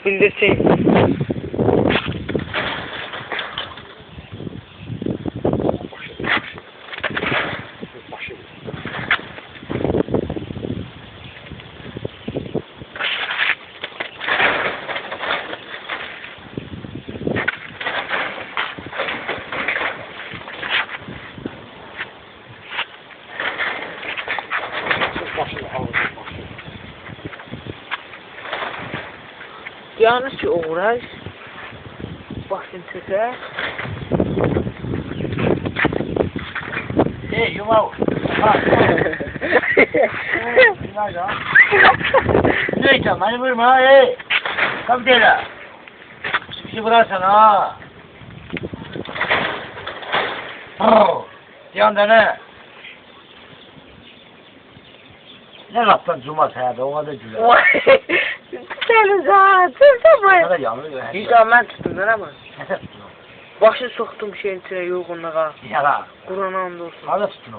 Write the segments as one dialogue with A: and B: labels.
A: Bildirsin. Yalnız ki uğraş. Başını çeker.
B: Hey, yumav. Neyse, beni vurma, hey. Kam dele. Bir şey vurarsan ha. Yanda ne? Ne kaptan cumaz hayatı, ona da güzel.
A: Sen zaten
B: Ne da yanıyor.
A: Hiç ben tuttum ben ama. Başını soktum şeyin içine yorgunluğa.
B: Yara.
A: Kur'an anında olsun.
B: Hala tutun o.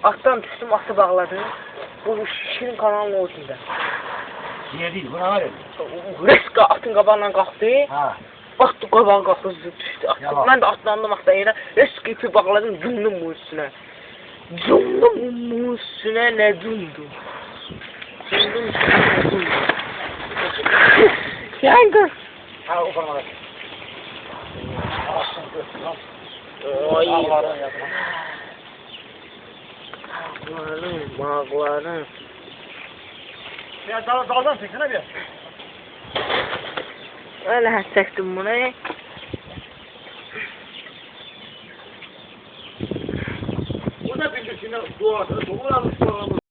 A: Attan düştüm, atı bağladı. Bu şirin kanalın ortasında.
B: Diye değil, buna var ya.
A: Reska atın qabağından qalxdı.
B: Ha.
A: Baktı qabağa qalxdı, düşdü.
B: Yalan.
A: Mən də atlandım atdan yerə. Reska ipi bağladım, cumdum bu üstünə. Cumdum bu üstünə, nə cumdum? Cumdum üstünə, nə cumdum? Yangın.
B: Ha, o kadar.
A: Oy. Mağlarım.
B: Ya daldan çeksene bir.
A: Öyle çektim bunu.
B: O da bildir şimdi dua. Doğru almış.